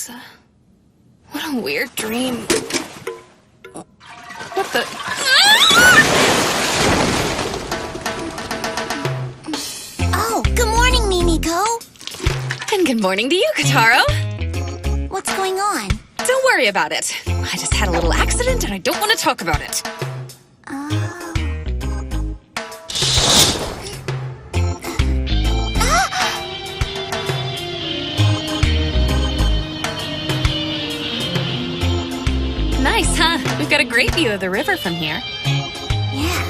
This, what a weird dream. What the? Oh, good morning, Mimiko. And good morning to you, Kotaro. What's going on? Don't worry about it. I just had a little accident and I don't want to talk about it. Nice, huh? We've got a great view of the river from here. Yeah.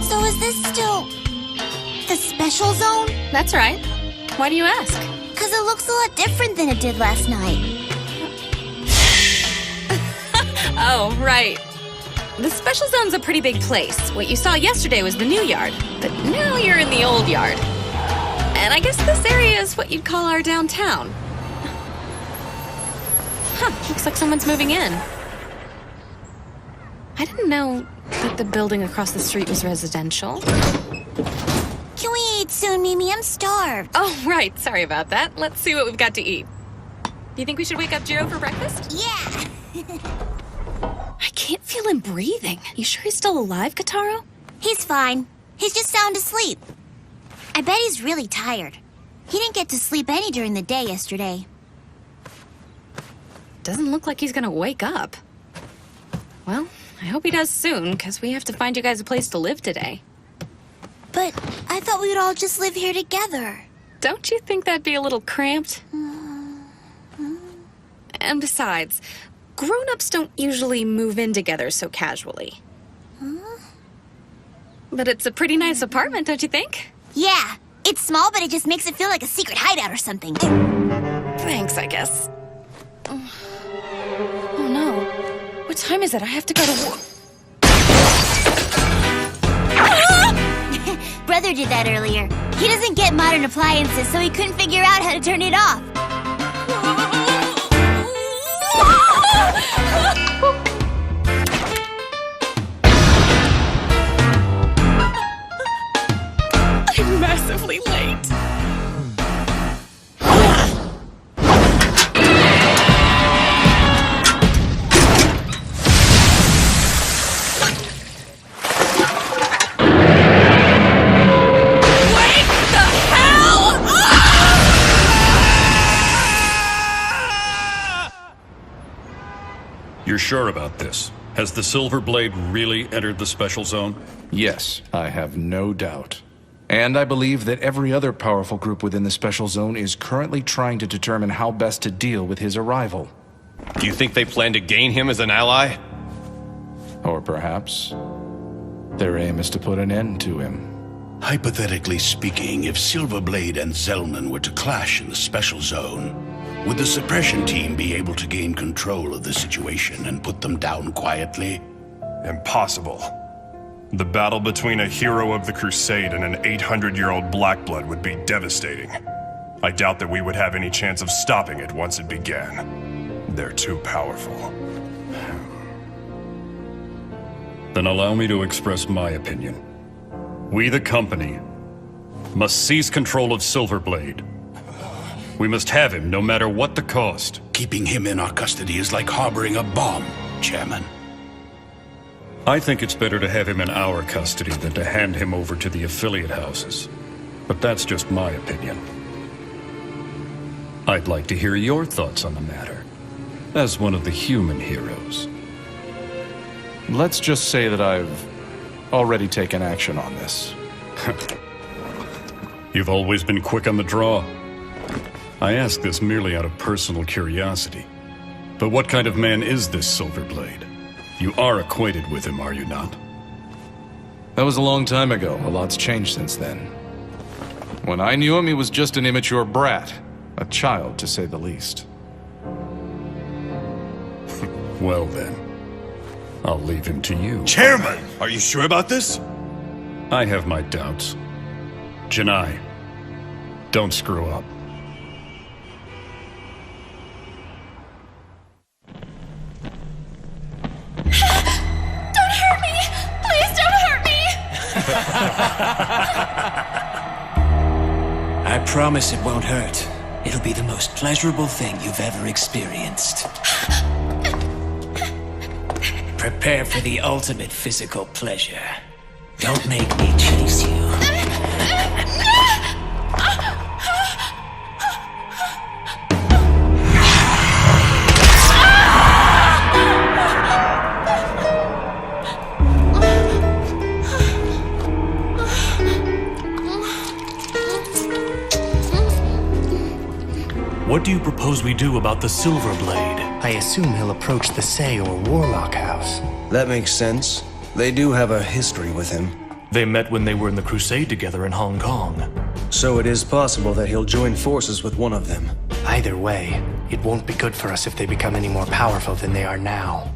So is this still the special zone? That's right. Why do you ask? Because it looks a lot different than it did last night. Oh, right. The special zone's a pretty big place. What you saw yesterday was the new yard, but now you're in the old yard. And I guess this area is what you'd call our downtown. Huh, looks like someone's moving in. I didn't know that the building across the street was residential. Can we eat soon, Mimi? I'm starved. Oh, right. Sorry about that. Let's see what we've got to eat. Do you think we should wake up Jiro for breakfast? Yeah. I can't feel him breathing. You sure he's still alive, Kotaro? He's fine. He's just sound asleep. I bet he's really tired. He didn't get to sleep any during the day yesterday. Doesn't look like he's gonna wake up. Well, I hope he does soon, because we have to find you guys a place to live today. But I thought we would all just live here together. Don't you think that'd be a little cramped? And besides, grown-ups don't usually move in together so casually. But it's a pretty nice apartment, don't you think? Yeah. It's small, but it just makes it feel like a secret hideout or something. Thanks, I guess. Oh no. What time is it? I have to go to work. Brother did that earlier. He doesn't get modern appliances, so he couldn't figure out how to turn it off. I'm massively late. You're sure about this? Has the Silver Blade really entered the special zone? Yes, I have no doubt. And I believe that every other powerful group within the special zone is currently trying to determine how best to deal with his arrival. Do you think they plan to gain him as an ally? Or perhaps their aim is to put an end to him. Hypothetically speaking, if Silverblade and Zellman were to clash in the special zone, would the suppression team be able to gain control of the situation and put them down quietly? Impossible. The battle between a hero of the Crusade and an 800-year-old Blackblood would be devastating. I doubt that we would have any chance of stopping it once it began. They're too powerful. Then allow me to express my opinion. We, the company, must seize control of Silverblade. We must have him no matter what the cost. Keeping him in our custody is like harboring a bomb, Chairman. I think it's better to have him in our custody than to hand him over to the affiliate houses. But that's just my opinion. I'd like to hear your thoughts on the matter, as one of the human heroes. Let's just say that I've already taken action on this. You've always been quick on the draw. I ask this merely out of personal curiosity. But what kind of man is this Silverblade? You are acquainted with him, are you not? That was a long time ago. A lot's changed since then. When I knew him, he was just an immature brat. A child, to say the least. Well then, I'll leave him to you. Chairman! Are you sure about this? I have my doubts. Janai, don't screw up. Don't hurt me! Please don't hurt me! I promise it won't hurt. It'll be the most pleasurable thing you've ever experienced. Prepare for the ultimate physical pleasure. Don't make me chase you. What do you propose we do about the Silver Blade? I assume he'll approach the Sei or Warlock House. That makes sense. They do have a history with him. They met when they were in the Crusade together in Hong Kong. So it is possible that he'll join forces with one of them. Either way, it won't be good for us if they become any more powerful than they are now.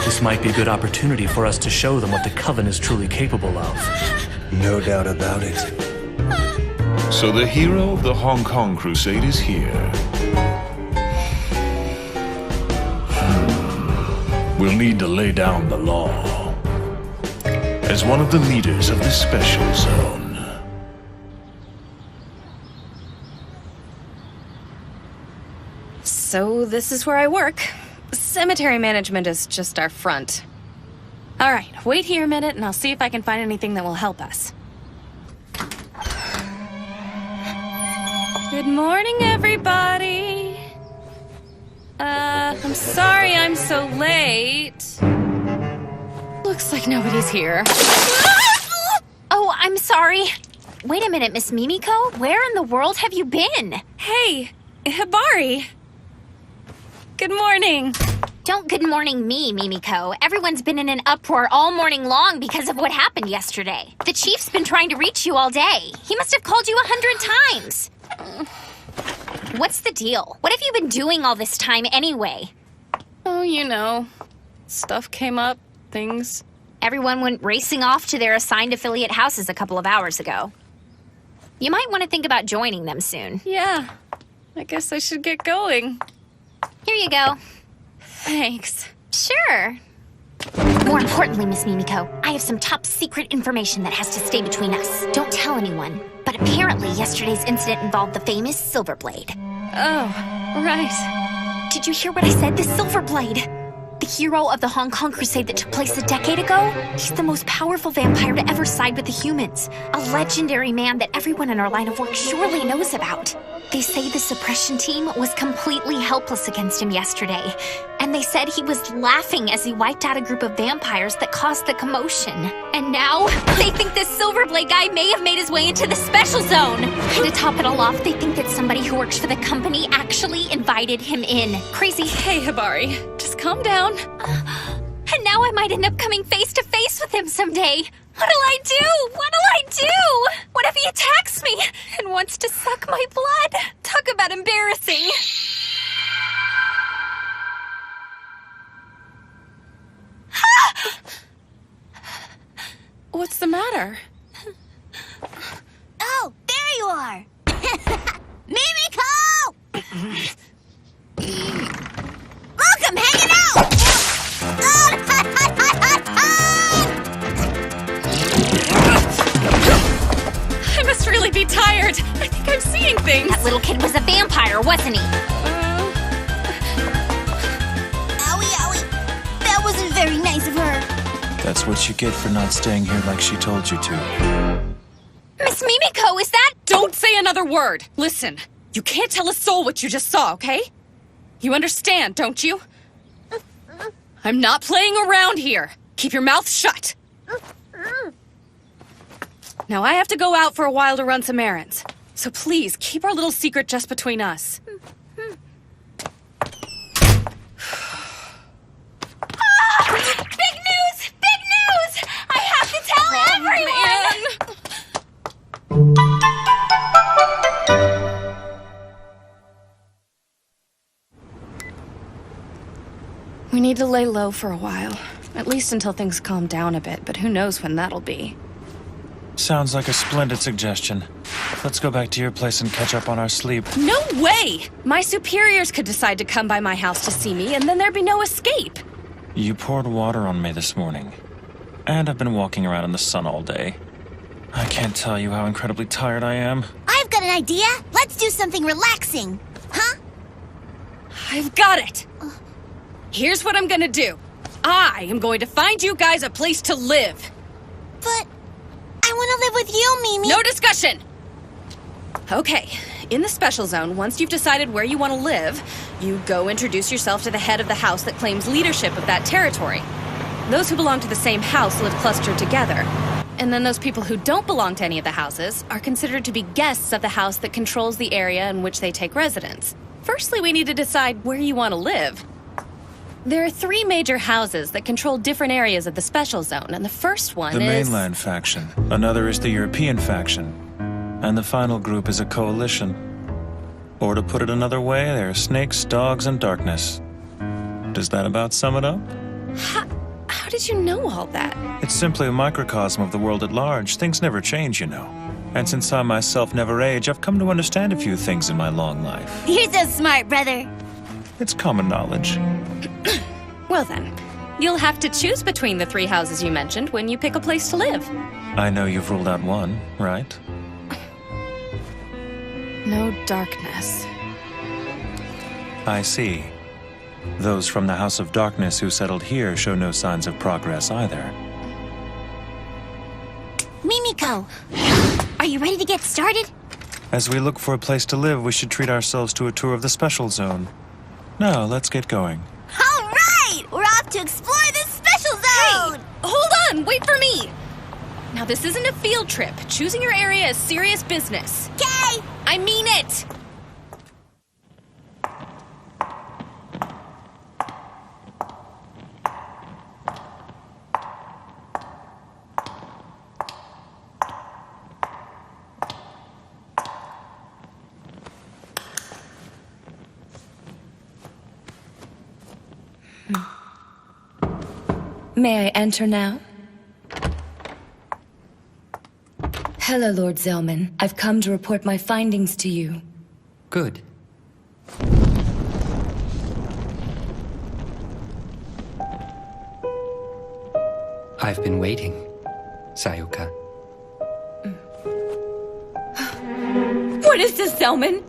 This might be a good opportunity for us to show them what the Coven is truly capable of. No doubt about it. So the hero of the Hong Kong Crusade is here. We'll need to lay down the law. As one of the leaders of the Special Zone. So this is where I work. Cemetery management is just our front. All right, wait here a minute and I'll see if I can find anything that will help us. Good morning, everybody. I'm sorry I'm so late. Looks like nobody's here. Oh, I'm sorry. Wait a minute, Miss Mimiko. Where in the world have you been? Hey, Hibari. Good morning. Don't good morning me, Mimiko. Everyone's been in an uproar all morning long because of what happened yesterday. The chief's been trying to reach you all day. He must have called you 100 times. What's the deal? What have you been doing all this time anyway? Oh, you know. Stuff came up, things. Everyone went racing off to their assigned affiliate houses a couple of hours ago. You might want to think about joining them soon. Yeah, I guess I should get going. Here you go. Thanks. Sure. More importantly, Miss Mimiko, I have some top secret information that has to stay between us. Don't tell anyone. But apparently yesterday's incident involved the famous Silver Blade. Oh, right. Did you hear what I said? The Silver Blade! The hero of the Hong Kong Crusade that took place a decade ago? He's the most powerful vampire to ever side with the humans. A legendary man that everyone in our line of work surely knows about. They say the suppression team was completely helpless against him yesterday. And they said he was laughing as he wiped out a group of vampires that caused the commotion. And now, they think this Silverblade guy may have made his way into the Special Zone. And to top it all off, they think that somebody who works for the company actually invited him in. Crazy. Hey, Hibari, just calm down. And now I might end up coming face to face with him someday. What'll I do? What'll I do? What if he attacks me and wants to suck my blood? Talk about embarrassing. What's the matter? Oh, there you are. Mimiko! Look, I'm hanging out! I must really be tired. I think I'm seeing things. That little kid was a vampire, wasn't he? Owie, owie. That wasn't very nice of her. That's what you get for not staying here like she told you to. Miss Mimiko, is that— Don't say another word. Listen, you can't tell a soul what you just saw, okay? You understand, don't you? I'm not playing around here. Keep your mouth shut. Now I have to go out for a while to run some errands. So please, keep our little secret just between us. Big news! Big news! I have to tell everyone! We need to lay low for a while. At least until things calm down a bit, but who knows when that'll be. Sounds like a splendid suggestion. Let's go back to your place and catch up on our sleep. No way! My superiors could decide to come by my house to see me, and then there'd be no escape. You poured water on me this morning. And I've been walking around in the sun all day. I can't tell you how incredibly tired I am. I an idea? Let's do something relaxing. Huh? I've got it! Here's what I'm gonna do. I am going to find you guys a place to live. But I want to live with you, Mimi. No discussion! Okay, in the Special Zone, once you've decided where you want to live, you go introduce yourself to the head of the house that claims leadership of that territory. Those who belong to the same house live clustered together. And then those people who don't belong to any of the houses are considered to be guests of the house that controls the area in which they take residence. Firstly, we need to decide where you want to live. There are 3 major houses that control different areas of the Special Zone, and the first one is... the is... mainland faction. Another is the European faction. And the final group is a coalition. Or to put it another way, there are snakes, dogs, and darkness. Does that about sum it up? How did you know all that? It's simply a microcosm of the world at large. Things never change, you know. And since I myself never age, I've come to understand a few things in my long life. You're so smart, brother. It's common knowledge. Well then, you'll have to choose between the 3 houses you mentioned when you pick a place to live. I know you've ruled out one, right? No darkness. I see. Those from the House of Darkness who settled here show no signs of progress either. Mimiko, are you ready to get started? As we look for a place to live, we should treat ourselves to a tour of the Special Zone. Now, let's get going. All right! We're off to explore the Special Zone! Hey! Hold on! Wait for me! Now, this isn't a field trip. Choosing your area is serious business. Okay! I mean it! May I enter now? Hello, Lord Zellman. I've come to report my findings to you. Good. I've been waiting, Sayuka. What is this, Zellman?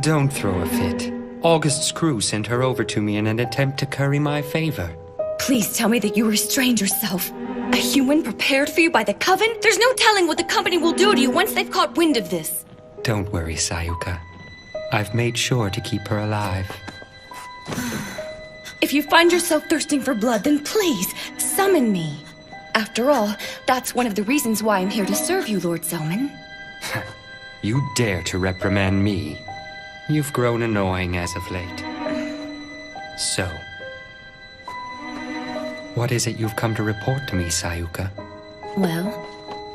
Don't throw a fit. August's crew sent her over to me in an attempt to curry my favor. Please tell me that you restrained yourself. A human prepared for you by the Coven? There's no telling what the company will do to you once they've caught wind of this. Don't worry, Sayuka. I've made sure to keep her alive. If you find yourself thirsting for blood, then please, summon me. After all, that's one of the reasons why I'm here to serve you, Lord Zellman. You dare to reprimand me? You've grown annoying as of late. So, what is it you've come to report to me, Sayuka? Well,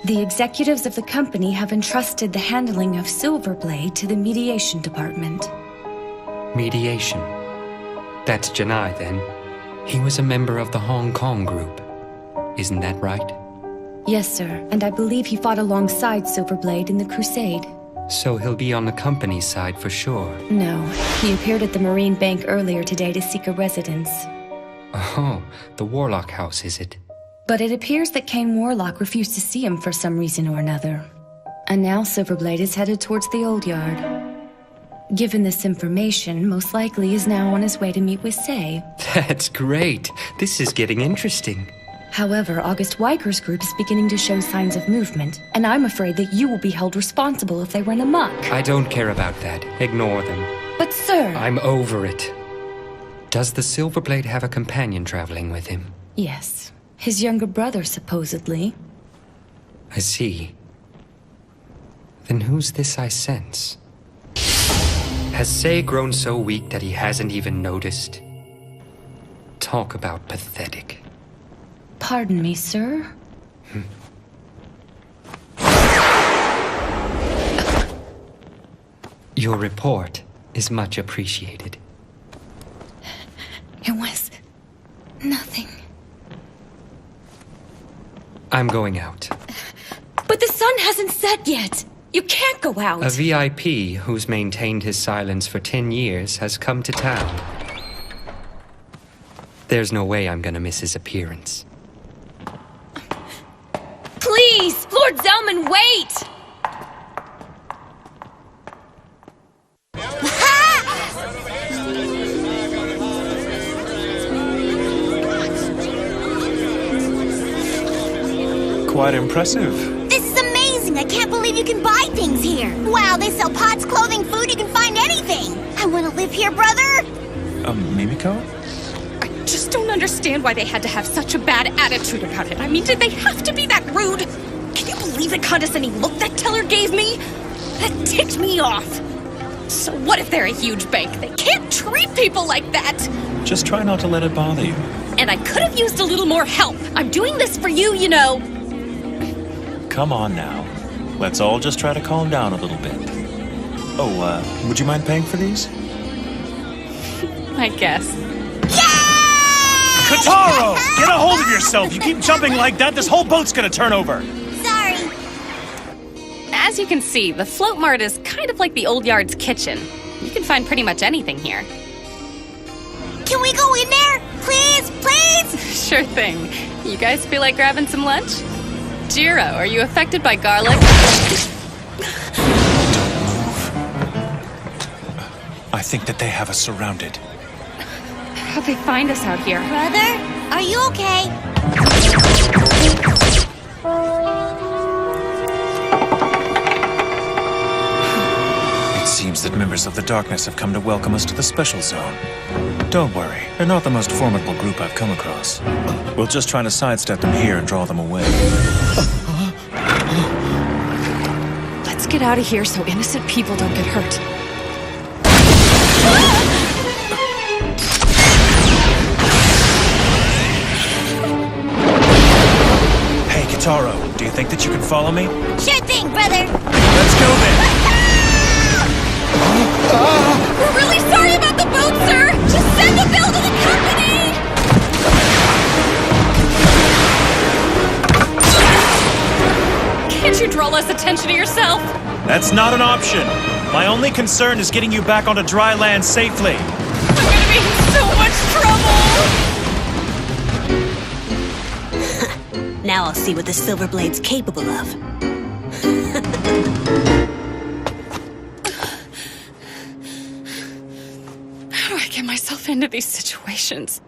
the executives of the company have entrusted the handling of Silverblade to the mediation department. Mediation? That's Janai, then. He was a member of the Hong Kong group. Isn't that right? Yes, sir, and I believe he fought alongside Silverblade in the Crusade. So he'll be on the company's side for sure. No, he appeared at the Marine Bank earlier today to seek a residence. Oh, the Warlock House, is it? But it appears that Kane Warlock refused to see him for some reason or another. And now Silverblade is headed towards the Old Yard. Given this information, most likely is now on his way to meet with Sei. That's great. This is getting interesting. However, August Weiker's group is beginning to show signs of movement, and I'm afraid that you will be held responsible if they run amok. I don't care about that. Ignore them. But sir... I'm over it. Does the Silverblade have a companion traveling with him? Yes. His younger brother, supposedly. I see. Then who's this I sense? Has Sei grown so weak that he hasn't even noticed? Talk about pathetic. Pardon me, sir? Your report is much appreciated. It was... nothing. I'm going out. But the sun hasn't set yet! You can't go out! A VIP who's maintained his silence for 10 years has come to town. There's no way I'm gonna miss his appearance. Please! Lord Zellman, wait! quite impressive. This is amazing! I can't believe you can buy things here! Wow, they sell pots, clothing, food, you can find anything! I want to live here, brother! Mimiko? I just don't understand why they had to have such a bad attitude about it. I mean, did they have to be that rude? Can you believe the condescending look that teller gave me? That ticked me off! So what if they're a huge bank? They can't treat people like that! Just try not to let it bother you. And I could have used a little more help. I'm doing this for you, you know. Come on now. Let's all just try to calm down a little bit. Oh, would you mind paying for these? I guess. Kotaro! Get a hold of yourself! You keep jumping like that, this whole boat's gonna turn over! Sorry. As you can see, the float mart is kind of like the old yard's kitchen. You can find pretty much anything here. Can we go in there? Please, please? Sure thing. You guys feel like grabbing some lunch? Jiro, are you affected by garlic? I think that they have us surrounded. How'd they find us out here? Brother, are you okay? It seems that members of the Darkness have come to welcome us to the Special Zone. Don't worry, they're not the most formidable group I've come across. We'll just try to sidestep them here and draw them away. Let's get out of here so innocent people don't get hurt. Hey, Kotaro, do you think that you can follow me? Sure thing, brother. Let's go then! We're really sorry about the boat, sir! Just send the bill to the company! Can't you draw less attention to yourself? That's not an option. My only concern is getting you back onto dry land safely. I'm gonna be in so much trouble! Now I'll see what the Silver Blade's capable of. How do I get myself into these situations?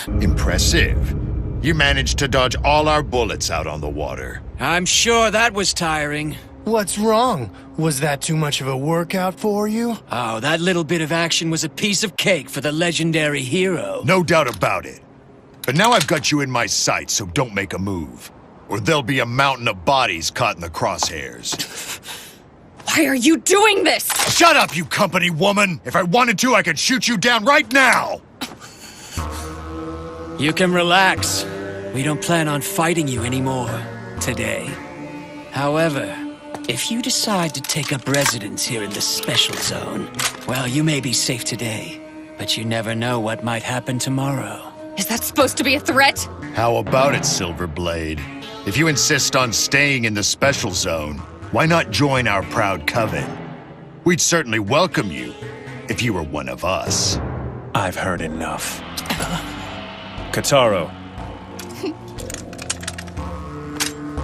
Impressive. You managed to dodge all our bullets out on the water. I'm sure that was tiring. What's wrong? Was that too much of a workout for you? Oh, that little bit of action was a piece of cake for the legendary hero. No doubt about it. But now I've got you in my sights, so don't make a move. Or there'll be a mountain of bodies caught in the crosshairs. Why are you doing this? Shut up, you company woman! If I wanted to, I could shoot you down right now! You can relax. We don't plan on fighting you anymore today. However, if you decide to take up residence here in the Special Zone, well, you may be safe today, but you never know what might happen tomorrow. Is that supposed to be a threat? How about it, Silverblade? If you insist on staying in the Special Zone, why not join our proud coven? We'd certainly welcome you, if you were one of us. I've heard enough. Kotaro.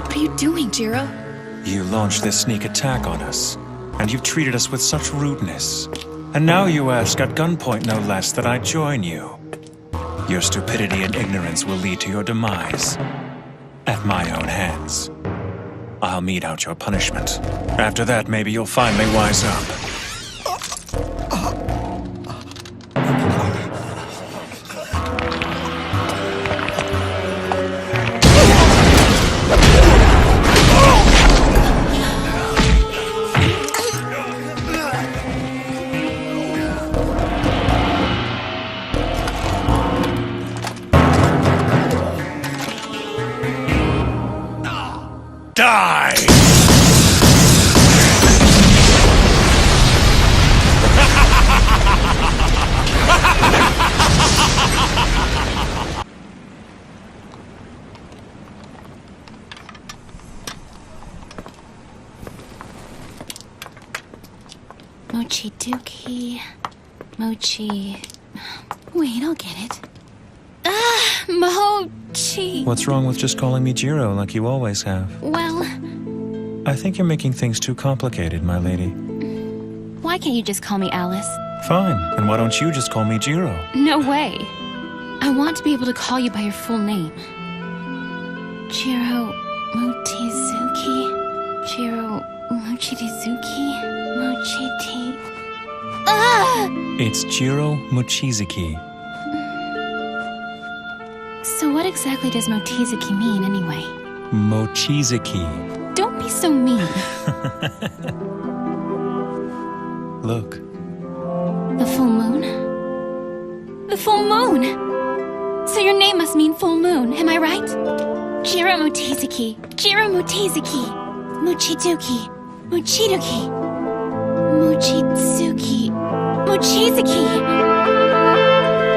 What are you doing, Jiro? You launched this sneak attack on us, and you've treated us with such rudeness. And now you ask at gunpoint, no less, that I join you. Your stupidity and ignorance will lead to your demise. At my own hands. I'll mete out your punishment. After that, maybe you'll finally wise up. Die! Mochi Dookie. Mochi. Wait, I'll get it. Mochi. What's wrong with just calling me Jiro like you always have? Well, I think you're making things too complicated, my lady. why can't you just call me Alice? Fine, and why don't you just call me Jiro? No way. I want to be able to call you by your full name. Jiro, Mochizuki. Jiro Mochizuki. Mochiti. Ah! It's Jiro Mochizuki. So what exactly does Mochizuki mean, anyway? Mochizuki. Don't be so mean. Look. The full moon? The full moon! So your name must mean full moon, am I right? Jiro Mochizuki. Jiro Mochizuki. Mochizuki. Mochizuki. Mochizuki. Mochizuki.